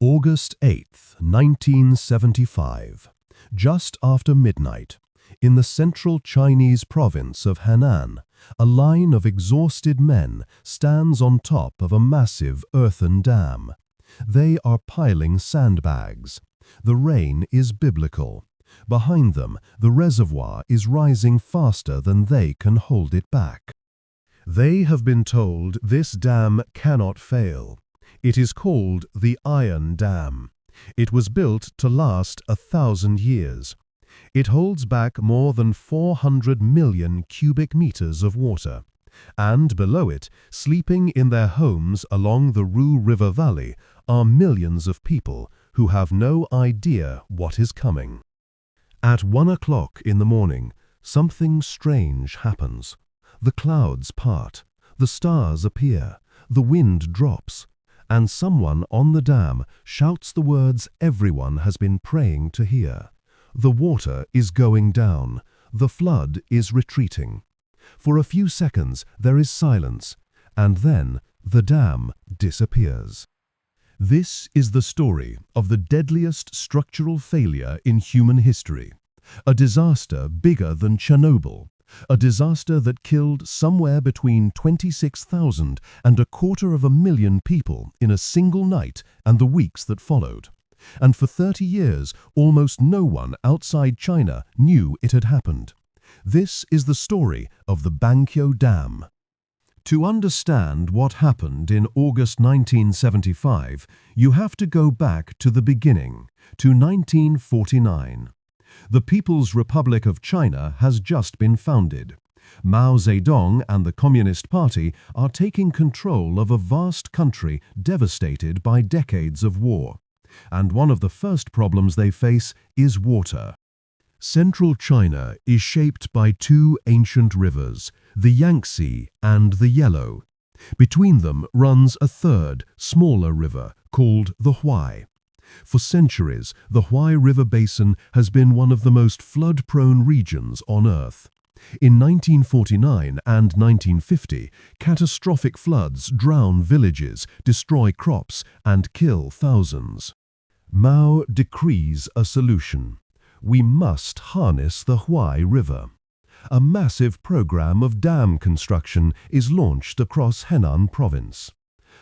August 8th, 1975, just after midnight, in the central Chinese province of Henan, a line of exhausted men stands on top of a massive earthen dam. They are piling sandbags. The rain is biblical. Behind them, the reservoir is rising faster than they can hold it back. They have been told this dam cannot fail. It is called the Iron Dam. It was built to last 1,000 years. It holds back more than 400 million cubic meters of water. And below it, sleeping in their homes along the Ru River Valley, are millions of people who have no idea what is coming. At 1 o'clock in the morning, something strange happens. The clouds part, the stars appear, the wind drops, and someone on the dam shouts the words everyone has been praying to hear. The water is going down. The flood is retreating. For a few seconds there is silence, and then the dam disappears. This is the story of the deadliest structural failure in human history. A disaster bigger than Chernobyl. A disaster that killed somewhere between 26,000 and 250,000 people in a single night and the weeks that followed. And for 30 years, almost no one outside China knew it had happened. This is the story of the Banqiao Dam. To understand what happened in August 1975, you have to go back to the beginning, to 1949. The People's Republic of China has just been founded. Mao Zedong and the Communist Party are taking control of a vast country devastated by decades of war. And one of the first problems they face is water. Central China is shaped by two ancient rivers, the Yangtze and the Yellow. Between them runs a third, smaller river called the Huai. For centuries, the Huai River Basin has been one of the most flood-prone regions on Earth. In 1949 and 1950, catastrophic floods drown villages, destroy crops, and kill thousands. Mao decrees a solution. We must harness the Huai River. A massive program of dam construction is launched across Henan province.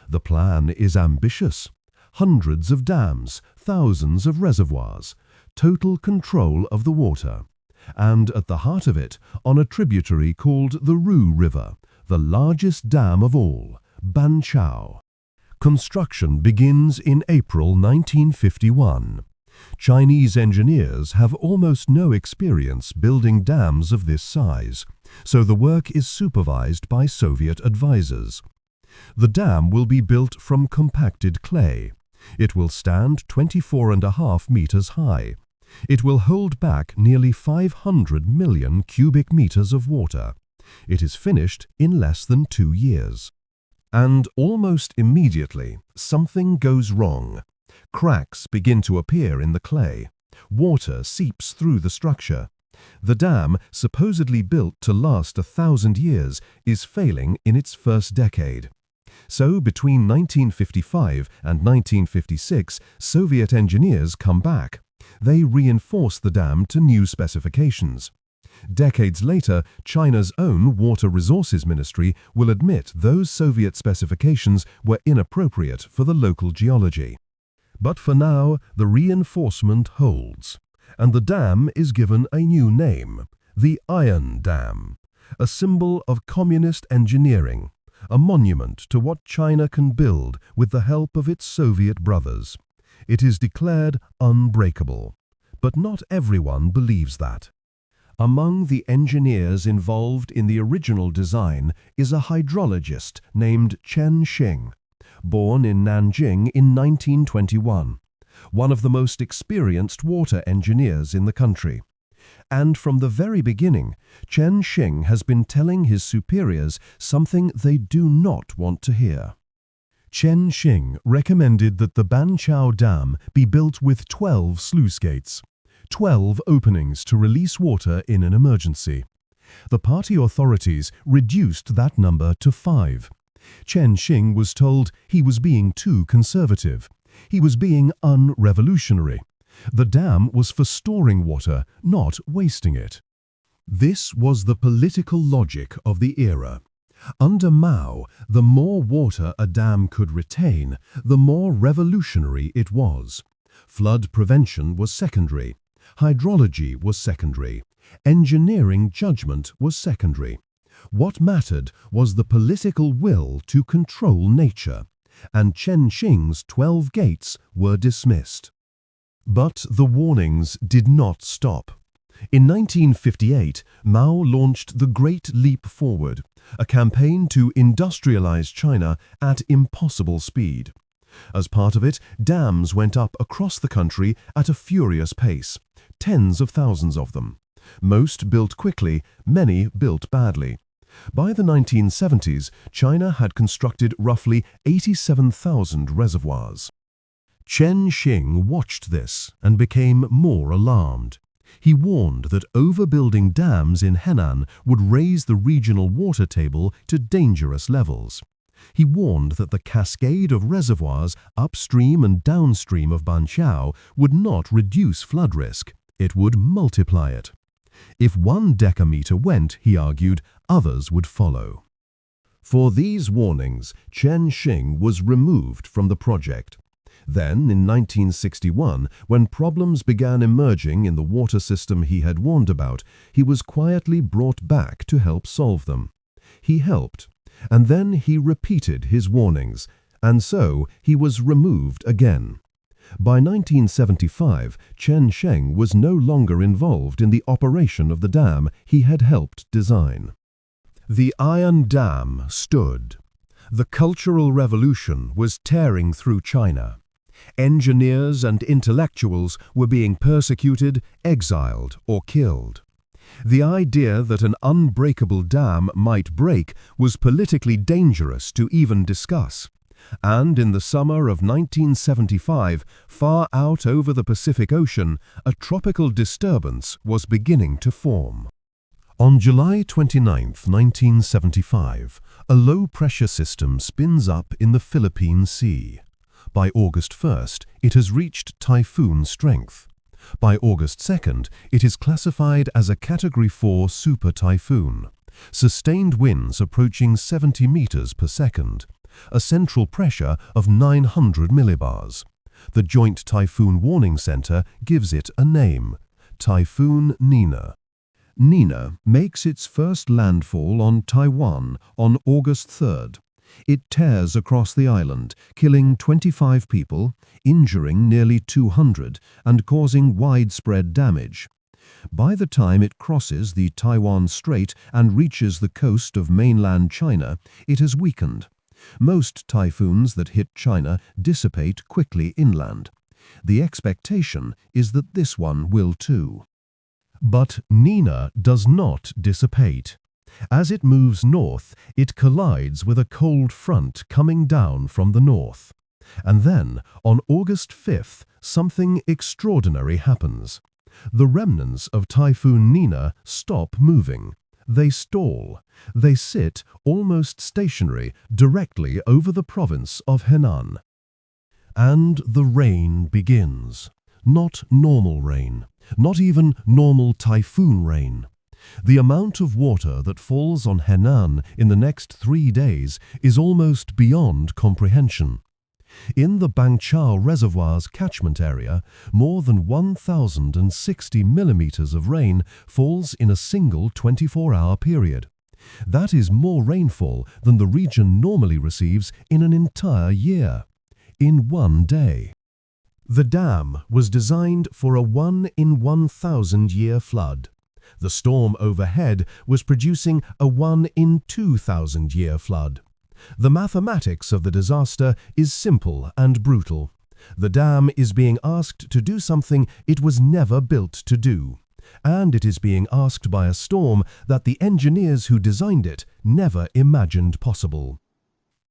The plan is ambitious. Hundreds of dams, thousands of reservoirs, total control of the water. And at the heart of it, on a tributary called the Ru River, the largest dam of all, Banqiao. Construction begins in April 1951. Chinese engineers have almost no experience building dams of this size, so the work is supervised by Soviet advisors. The dam will be built from compacted clay. It will stand 24.5 meters high. It will hold back nearly 500 million cubic meters of water. It is finished in less than 2 years. And almost immediately, something goes wrong. Cracks begin to appear in the clay. Water seeps through the structure. The dam, supposedly built to last 1,000 years, is failing in its first decade. So between 1955 and 1956, Soviet engineers come back. They reinforce the dam to new specifications. Decades later, China's own Water Resources Ministry will admit those Soviet specifications were inappropriate for the local geology. But for now, the reinforcement holds, and the dam is given a new name, the Iron Dam, a symbol of communist engineering, a monument to what China can build with the help of its Soviet brothers. It is declared unbreakable, but not everyone believes that. Among the engineers involved in the original design is a hydrologist named Chen Xing, born in Nanjing in 1921, one of the most experienced water engineers in the country. And from the very beginning, Chen Xing has been telling his superiors something they do not want to hear. Chen Xing recommended that the Banqiao Dam be built with 12 sluice gates, 12 openings to release water in an emergency. The party authorities reduced that number to 5. Chen Xing was told he was being too conservative. He was being unrevolutionary. The dam was for storing water, not wasting it. This was the political logic of the era. Under Mao, the more water a dam could retain, the more revolutionary it was. Flood prevention was secondary. Hydrology was secondary. Engineering judgment was secondary. What mattered was the political will to control nature, and Chen Xing's 12 gates were dismissed. But the warnings did not stop. In 1958, Mao launched the Great Leap Forward, a campaign to industrialize China at impossible speed. As part of it, dams went up across the country at a furious pace, tens of thousands of them. Most built quickly, many built badly. By the 1970s, China had constructed roughly 87,000 reservoirs. Chen Xing watched this and became more alarmed. He warned that overbuilding dams in Henan would raise the regional water table to dangerous levels. He warned that the cascade of reservoirs upstream and downstream of Banqiao would not reduce flood risk, it would multiply it. If 1 decameter went, he argued, others would follow. For these warnings, Chen Xing was removed from the project. Then, in 1961, when problems began emerging in the water system he had warned about, he was quietly brought back to help solve them. He helped, and then he repeated his warnings, and so he was removed again. By 1975, Chen Xing was no longer involved in the operation of the dam he had helped design. The Iron Dam stood. The Cultural Revolution was tearing through China. Engineers and intellectuals were being persecuted, exiled, or killed. The idea that an unbreakable dam might break was politically dangerous to even discuss. And in the summer of 1975, far out over the Pacific Ocean, a tropical disturbance was beginning to form. On July 29, 1975, a low-pressure system spins up in the Philippine Sea. By August 1st, it has reached typhoon strength. By August 2nd, it is classified as a Category 4 super typhoon. Sustained winds approaching 70 meters per second. A central pressure of 900 millibars. The Joint Typhoon Warning Center gives it a name, Typhoon Nina. Nina makes its first landfall on Taiwan on August 3rd. It tears across the island, killing 25 people, injuring nearly 200, and causing widespread damage. By the time it crosses the Taiwan Strait and reaches the coast of mainland China, it has weakened. Most typhoons that hit China dissipate quickly inland. The expectation is that this one will too. But Nina does not dissipate. As it moves north, it collides with a cold front coming down from the north. And then, on August 5th, something extraordinary happens. The remnants of Typhoon Nina stop moving. They stall. They sit, almost stationary, directly over the province of Henan. And the rain begins. Not normal rain. Not even normal typhoon rain. The amount of water that falls on Henan in the next 3 days is almost beyond comprehension. In the Banqiao Reservoir's catchment area, more than 1,060 millimeters of rain falls in a single 24-hour period. That is more rainfall than the region normally receives in an entire year, in 1 day. The dam was designed for a 1-in-1,000-year flood. The storm overhead was producing a 1-in-2,000-year flood. The mathematics of the disaster is simple and brutal. The dam is being asked to do something it was never built to do. And it is being asked by a storm that the engineers who designed it never imagined possible.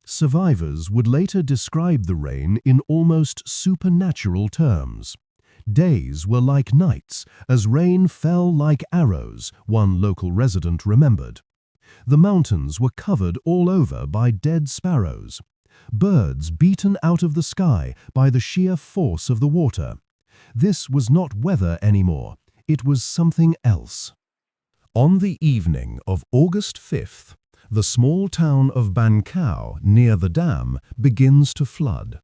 Survivors would later describe the rain in almost supernatural terms. Days were like nights, as rain fell like arrows, one local resident remembered. The mountains were covered all over by dead sparrows. birds beaten out of the sky by the sheer force of the water. This was not weather anymore, it was something else. On the evening of August 5th, the small town of Banqiao near the dam begins to flood.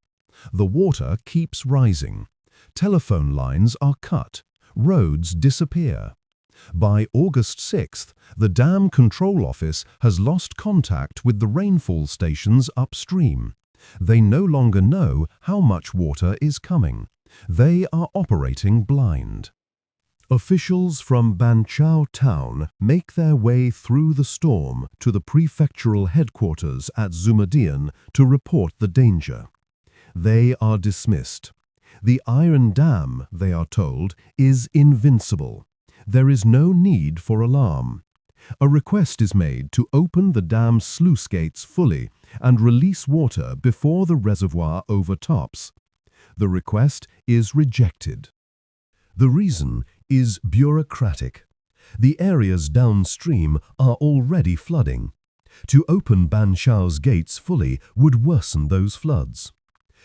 The water keeps rising. Telephone lines are cut. Roads disappear. By August 6th, the Dam Control Office has lost contact with the rainfall stations upstream. They no longer know how much water is coming. They are operating blind. Officials from Banqiao town make their way through the storm to the prefectural headquarters at Zumadian to report the danger. They are dismissed. The iron dam, they are told, is invincible. There is no need for alarm. A request is made to open the dam sluice gates fully and release water before the reservoir overtops. The request is rejected. The reason is bureaucratic. The areas downstream are already flooding. To open Banqiao's gates fully would worsen those floods.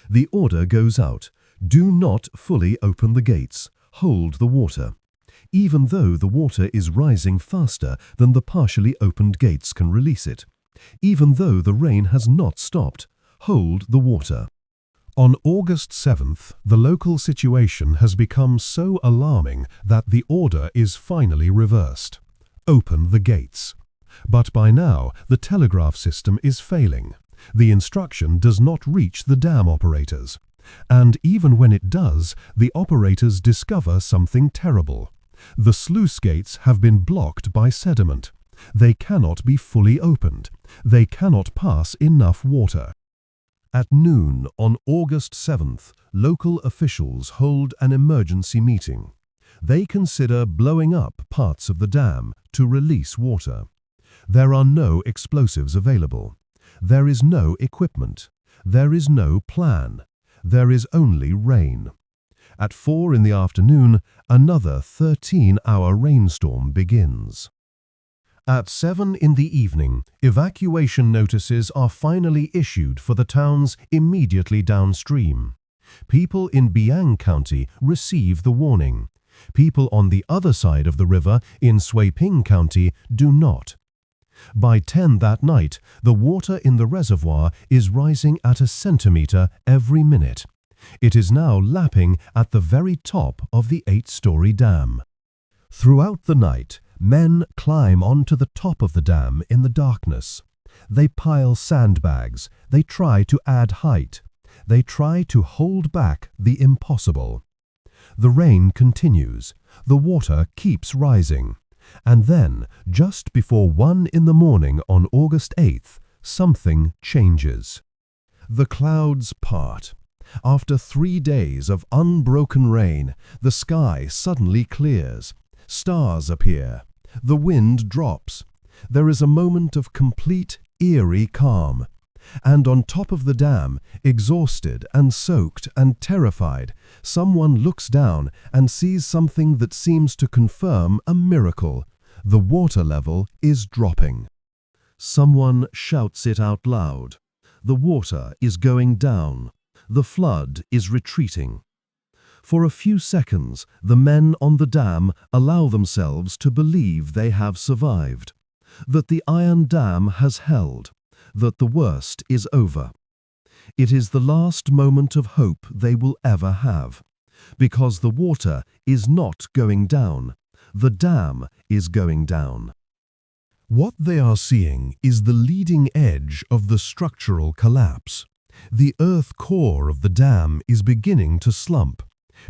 The order goes out: do not fully open the gates, hold the water. Even though the water is rising faster than the partially opened gates can release it. Even though the rain has not stopped, hold the water. On August 7th, the local situation has become so alarming that the order is finally reversed. Open the gates. But by now, the telegraph system is failing. The instruction does not reach the dam operators. And even when it does, the operators discover something terrible. The sluice gates have been blocked by sediment. They cannot be fully opened. They cannot pass enough water. At noon on August 7th, local officials hold an emergency meeting. They consider blowing up parts of the dam to release water. There are no explosives available. There is no equipment. There is no plan. There is only rain. At 4 in the afternoon, another 13-hour rainstorm begins. At 7 in the evening, evacuation notices are finally issued for the towns immediately downstream. People in Biang County receive the warning. People on the other side of the river in Suiping County do not. By 10 that night, the water in the reservoir is rising at a centimeter every minute. It is now lapping at the very top of the 8-story dam. Throughout the night, men climb onto the top of the dam in the darkness. They pile sandbags. They try to add height. They try to hold back the impossible. The rain continues. The water keeps rising. And then, just before 1 in the morning on August 8th, something changes. The clouds part. After 3 days of unbroken rain, the sky suddenly clears. Stars appear. The wind drops. There is a moment of complete, eerie calm. And on top of the dam, exhausted and soaked and terrified, someone looks down and sees something that seems to confirm a miracle. The water level is dropping. Someone shouts it out loud. The water is going down. The flood is retreating. For a few seconds, the men on the dam allow themselves to believe they have survived, that the iron dam has held, that the worst is over. It is the last moment of hope they will ever have, because the water is not going down. The dam is going down. What they are seeing is the leading edge of the structural collapse. The earth core of the dam is beginning to slump.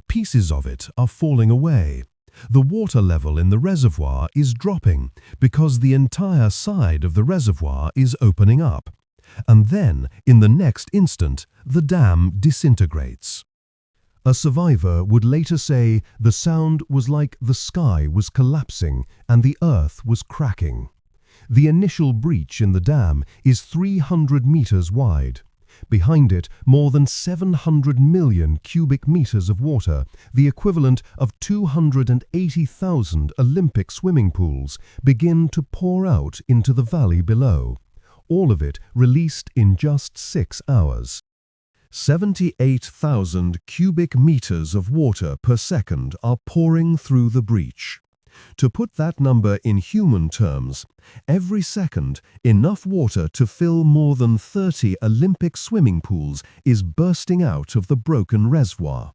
Pieces of it are falling away. The water level in the reservoir is dropping because the entire side of the reservoir is opening up. And then, in the next instant, the dam disintegrates. A survivor would later say the sound was like the sky was collapsing and the earth was cracking. The initial breach in the dam is 300 meters wide. Behind it, more than 700 million cubic meters of water, the equivalent of 280,000 Olympic swimming pools, begin to pour out into the valley below. all of it released in just 6 hours. 78,000 cubic meters of water per second are pouring through the breach. To put that number in human terms, every second, enough water to fill more than 30 Olympic swimming pools is bursting out of the broken reservoir.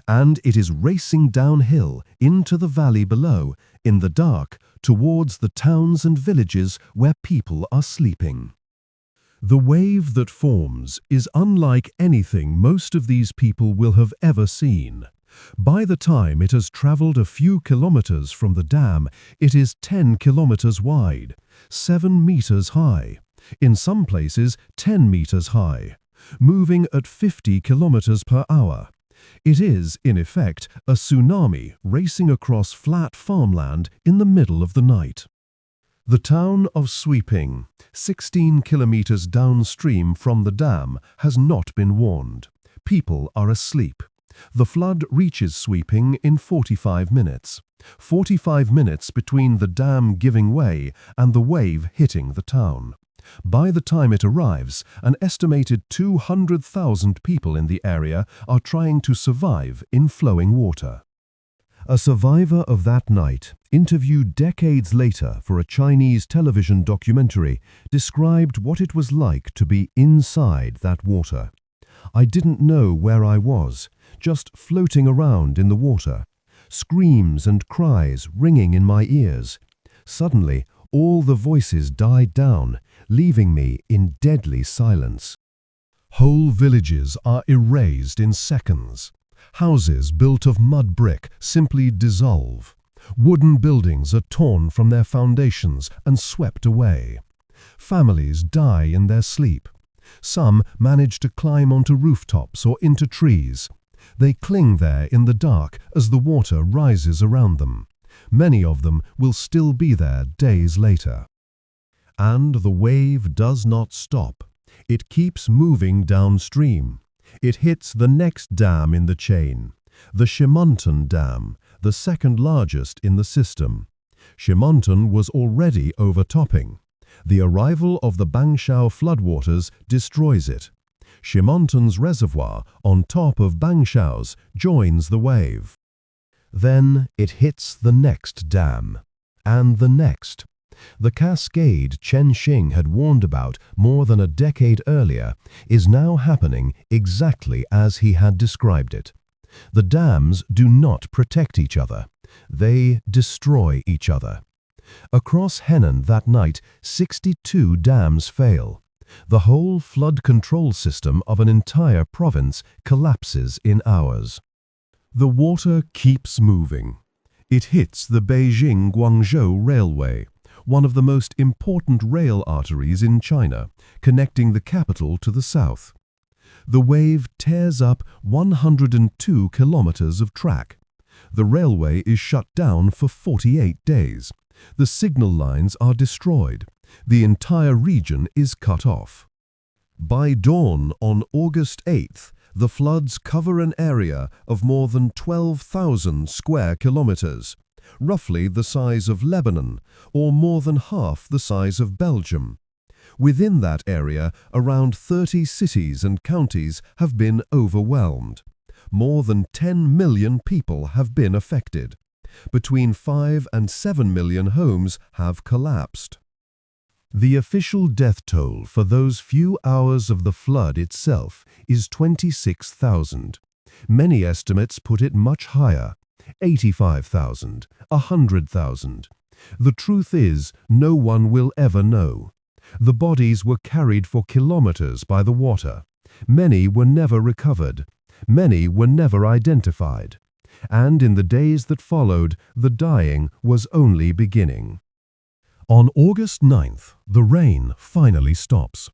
And it is racing downhill into the valley below, in the dark, towards the towns and villages where people are sleeping. The wave that forms is unlike anything most of these people will have ever seen. By the time it has traveled a few kilometers from the dam, it is 10 kilometers wide, 7 meters high, in some places 10 meters high, moving at 50 kilometers per hour. It is, in effect, a tsunami racing across flat farmland in the middle of the night. The town of Sweeping, 16 kilometers downstream from the dam, has not been warned. People are asleep. The flood reaches Sweeping in 45 minutes. 45 minutes between the dam giving way and the wave hitting the town. By the time it arrives, an estimated 200,000 people in the area are trying to survive in flowing water. A survivor of that night, interviewed decades later for a Chinese television documentary, described what it was like to be inside that water. "I didn't know where I was, just floating around in the water. Screams and cries ringing in my ears. Suddenly, all the voices died down, leaving me in deadly silence. Whole villages are erased in seconds. Houses built of mud brick simply dissolve. Wooden buildings are torn from their foundations and swept away. Families die in their sleep. Some manage to climb onto rooftops or into trees. They cling there in the dark as the water rises around them. Many of them will still be there days later. And the wave does not stop. It keeps moving downstream. It hits the next dam in the chain, the Shimonton Dam, the second largest in the system. Shimonton was already overtopping. The arrival of the Banqiao floodwaters destroys it. Shimonton's reservoir, on top of Banqiao's, joins the wave. Then it hits the next dam, and the next. The cascade Chen Xing had warned about more than a decade earlier is now happening exactly as he had described it. The dams do not protect each other. They destroy each other. Across Henan that night, 62 dams fail. The whole flood control system of an entire province collapses in hours. The water keeps moving. It hits the Beijing-Guangzhou Railway, one of the most important rail arteries in China, connecting the capital to the south. The wave tears up 102 kilometers of track. The railway is shut down for 48 days. The signal lines are destroyed. The entire region is cut off. By dawn on August 8th, the floods cover an area of more than 12,000 square kilometers, roughly the size of Lebanon, or more than half the size of Belgium. Within that area, around 30 cities and counties have been overwhelmed. More than 10 million people have been affected. Between 5 and 7 million homes have collapsed. The official death toll for those few hours of the flood itself is 26,000. Many estimates put it much higher, 85,000, 100,000. The truth is, no one will ever know. The bodies were carried for kilometers by the water. Many were never recovered. Many were never identified. And in the days that followed, the dying was only beginning. On August 9th, the rain finally stops.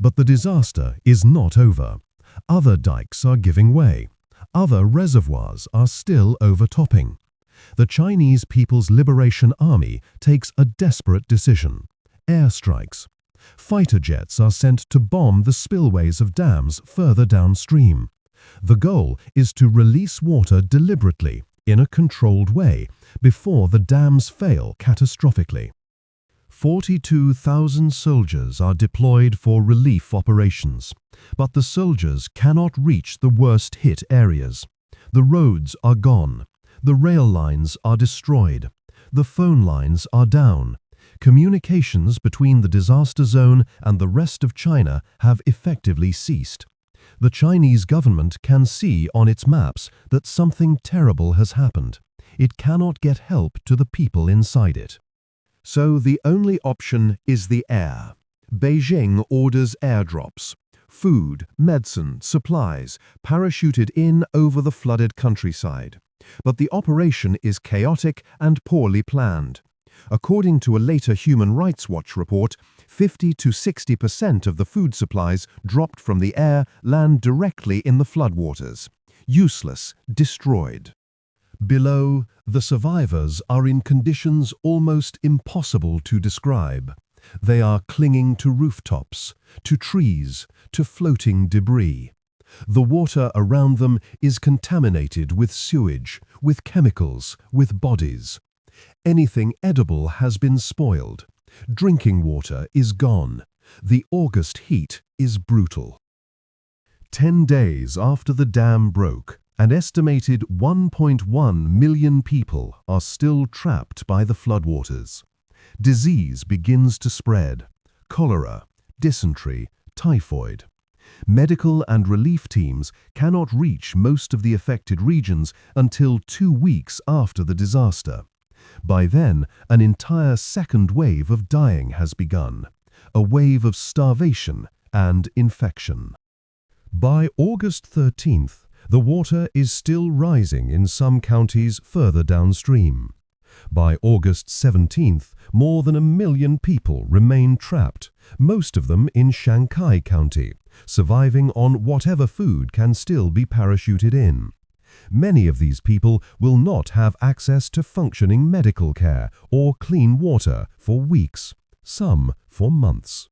But the disaster is not over. Other dikes are giving way. Other reservoirs are still overtopping. The Chinese People's Liberation Army takes a desperate decision: airstrikes. Fighter jets are sent to bomb the spillways of dams further downstream. The goal is to release water deliberately, in a controlled way, before the dams fail catastrophically. 42,000 soldiers are deployed for relief operations, but the soldiers cannot reach the worst-hit areas. The roads are gone. The rail lines are destroyed. The phone lines are down. Communications between the disaster zone and the rest of China have effectively ceased. The Chinese government can see on its maps that something terrible has happened. It cannot get help to the people inside it. So the only option is the air. Beijing orders airdrops. Food, medicine, supplies parachuted in over the flooded countryside. But the operation is chaotic and poorly planned. According to a later Human Rights Watch report, 50 to 60% of the food supplies dropped from the air land directly in the floodwaters. Useless, destroyed. Below, the survivors are in conditions almost impossible to describe. They are clinging to rooftops, to trees, to floating debris. The water around them is contaminated with sewage, with chemicals, with bodies. Anything edible has been spoiled. Drinking water is gone. The August heat is brutal. 10 days after the dam broke, an estimated 1.1 million people are still trapped by the floodwaters. Disease begins to spread: cholera, dysentery, typhoid. Medical and relief teams cannot reach most of the affected regions until 2 weeks after the disaster. By then, an entire second wave of dying has begun, a wave of starvation and infection. By August 13th, the water is still rising in some counties further downstream. By August 17th, more than 1 million people remain trapped, most of them in Shanghai County, surviving on whatever food can still be parachuted in. Many of these people will not have access to functioning medical care or clean water for weeks, some for months.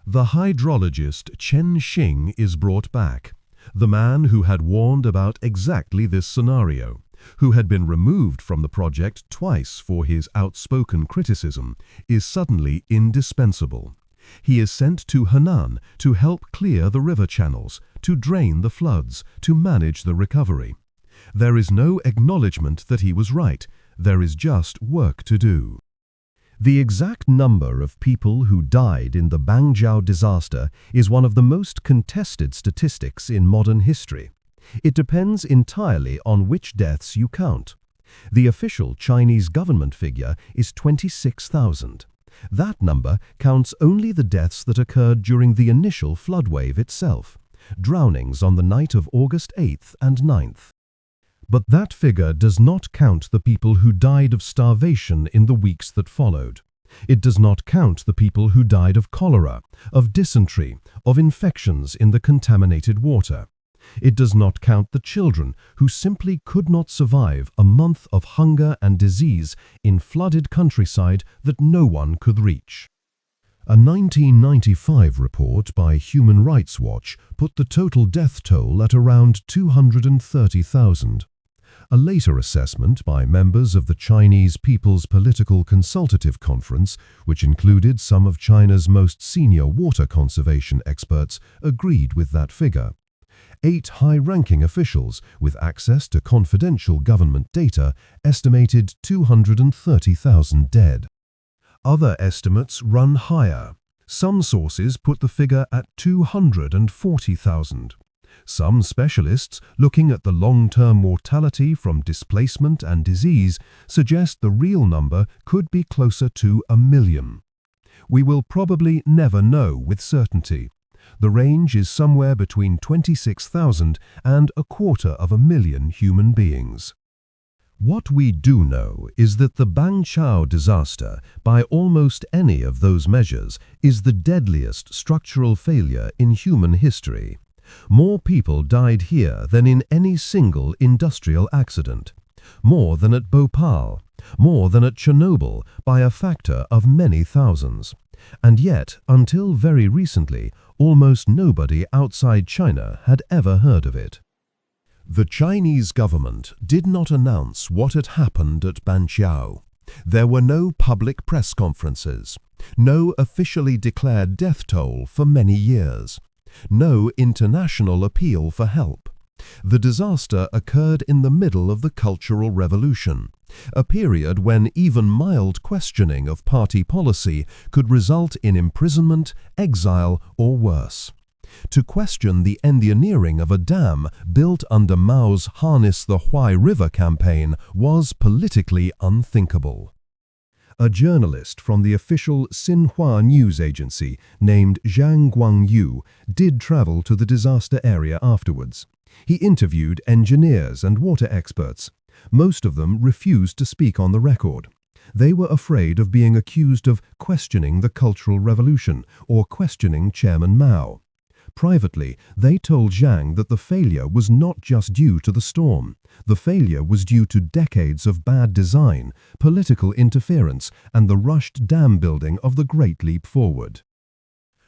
The hydrologist Chen Xing is brought back, the man who had warned about exactly this scenario, who had been removed from the project twice for his outspoken criticism, is suddenly indispensable. He is sent to Henan to help clear the river channels, to drain the floods, to manage the recovery. There is no acknowledgement that he was right. There is just work to do. The exact number of people who died in the Banqiao disaster is one of the most contested statistics in modern history. It depends entirely on which deaths you count. The official Chinese government figure is 26,000. That number counts only the deaths that occurred during the initial flood wave itself, drownings on the night of August 8th and 9th. But that figure does not count the people who died of starvation in the weeks that followed. It does not count the people who died of cholera, of dysentery, of infections in the contaminated water. It does not count the children who simply could not survive a month of hunger and disease in flooded countryside that no one could reach. A 1995 report by Human Rights Watch put the total death toll at around 230,000. A later assessment by members of the Chinese People's Political Consultative Conference, which included some of China's most senior water conservation experts, agreed with that figure. 8 high-ranking officials with access to confidential government data estimated 230,000 dead. Other estimates run higher. Some sources put the figure at 240,000. Some specialists, looking at the long-term mortality from displacement and disease, suggest the real number could be closer to 1 million. We will probably never know with certainty. The range is somewhere between 26,000 and 250,000 human beings. What we do know is that the Banqiao disaster, by almost any of those measures, is the deadliest structural failure in human history. More people died here than in any single industrial accident, more than at Bhopal, more than at Chernobyl by a factor of many thousands. And yet, until very recently, almost nobody outside China had ever heard of it. The Chinese government did not announce what had happened at Banqiao. There were no public press conferences, no officially declared death toll for many years, no international appeal for help. The disaster occurred in the middle of the Cultural Revolution, a period when even mild questioning of party policy could result in imprisonment, exile, or worse. To question the engineering of a dam built under Mao's Harness the Huai River campaign was politically unthinkable. A journalist from the official Xinhua news agency named Zhang Guangyu did travel to the disaster area afterwards. He interviewed engineers and water experts. Most of them refused to speak on the record. They were afraid of being accused of questioning the Cultural Revolution or questioning Chairman Mao. Privately, they told Zhang that the failure was not just due to the storm. The failure was due to decades of bad design, political interference, and the rushed dam building of the Great Leap Forward.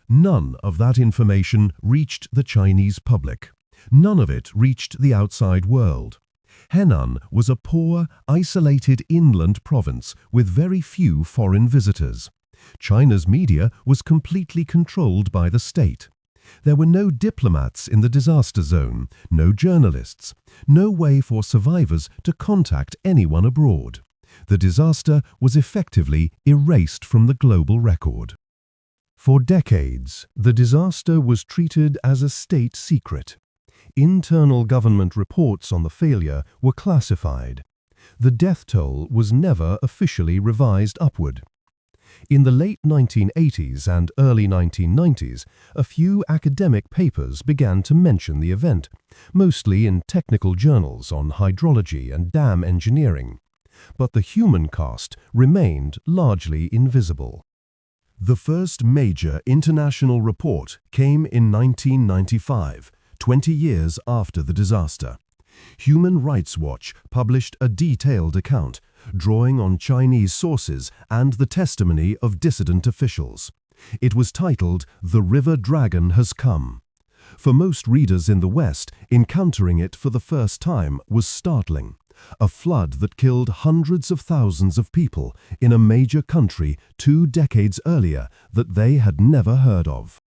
None of that information reached the Chinese public. None of it reached the outside world. Henan was a poor, isolated inland province with very few foreign visitors. China's media was completely controlled by the state. There were no diplomats in the disaster zone, no journalists, no way for survivors to contact anyone abroad. The disaster was effectively erased from the global record. For decades, the disaster was treated as a state secret. Internal government reports on the failure were classified. The death toll was never officially revised upward. In the late 1980s and early 1990s, a few academic papers began to mention the event, mostly in technical journals on hydrology and dam engineering. But the human cost remained largely invisible. The first major international report came in 1995, 20 years after the disaster. Human Rights Watch published a detailed account, drawing on Chinese sources and the testimony of dissident officials. It was titled, "The River Dragon Has Come." For most readers in the West, encountering it for the first time was startling. A flood that killed hundreds of thousands of people in a major country 2 decades earlier that they had never heard of.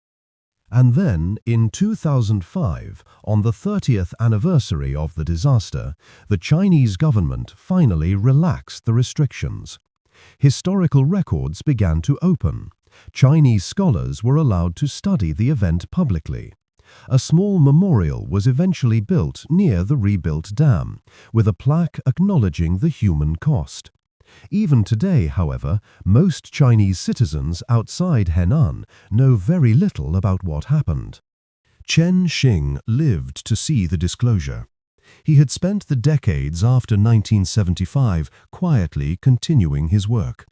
And then, in 2005, on the 30th anniversary of the disaster, the Chinese government finally relaxed the restrictions. Historical records began to open. Chinese scholars were allowed to study the event publicly. A small memorial was eventually built near the rebuilt dam, with a plaque acknowledging the human cost. Even today, however, most Chinese citizens outside Henan know very little about what happened. Chen Xing lived to see the disclosure. He had spent the decades after 1975 quietly continuing his work.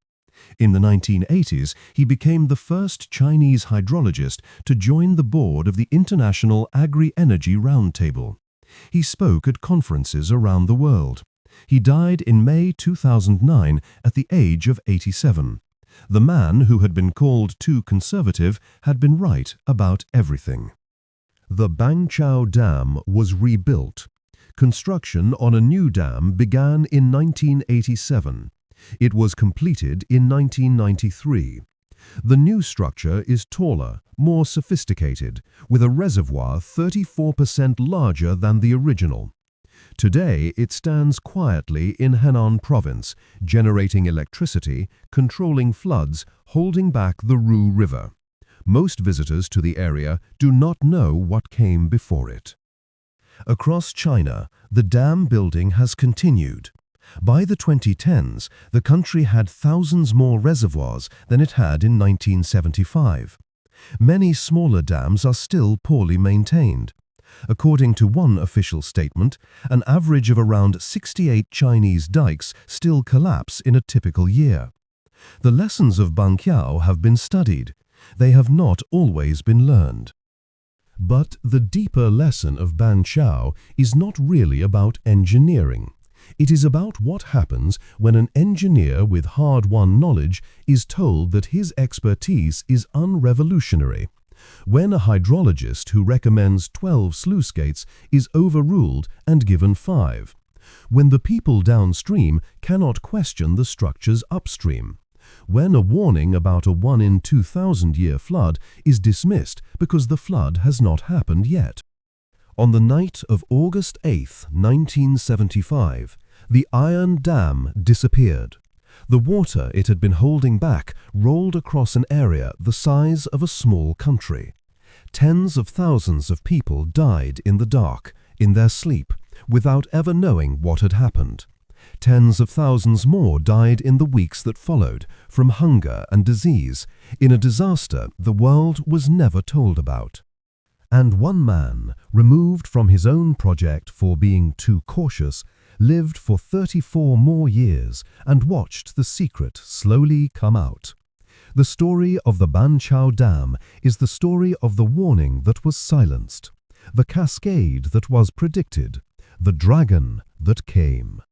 In the 1980s, he became the first Chinese hydrologist to join the board of the International Agri-Energy Roundtable. He spoke at conferences around the world. He died in May 2009 at the age of 87. The man who had been called too conservative had been right about everything. The Banqiao Dam was rebuilt. Construction on a new dam began in 1987. It was completed in 1993. The new structure is taller, more sophisticated, with a reservoir 34% larger than the original. Today, it stands quietly in Henan province, generating electricity, controlling floods, holding back the Ru River. Most visitors to the area do not know what came before it. Across China, the dam building has continued. By the 2010s, the country had thousands more reservoirs than it had in 1975. Many smaller dams are still poorly maintained. According to one official statement, an average of around 68 Chinese dikes still collapse in a typical year. The lessons of Banqiao have been studied. They have not always been learned. But the deeper lesson of Banqiao is not really about engineering. It is about what happens when an engineer with hard-won knowledge is told that his expertise is unrevolutionary. When a hydrologist who recommends 12 sluice gates is overruled and given 5. when the people downstream cannot question the structures upstream, when a warning about a 1 in 2,000 year flood is dismissed because the flood has not happened yet. On the night of August 8, 1975, the iron dam disappeared. The water it had been holding back rolled across an area the size of a small country. Tens of thousands of people died in the dark, in their sleep, without ever knowing what had happened. Tens of thousands more died in the weeks that followed, from hunger and disease, in a disaster the world was never told about. And one man, removed from his own project for being too cautious, lived for 34 more years and watched the secret slowly come out. The story of the Banqiao Dam is the story of the warning that was silenced, the cascade that was predicted, the dragon that came.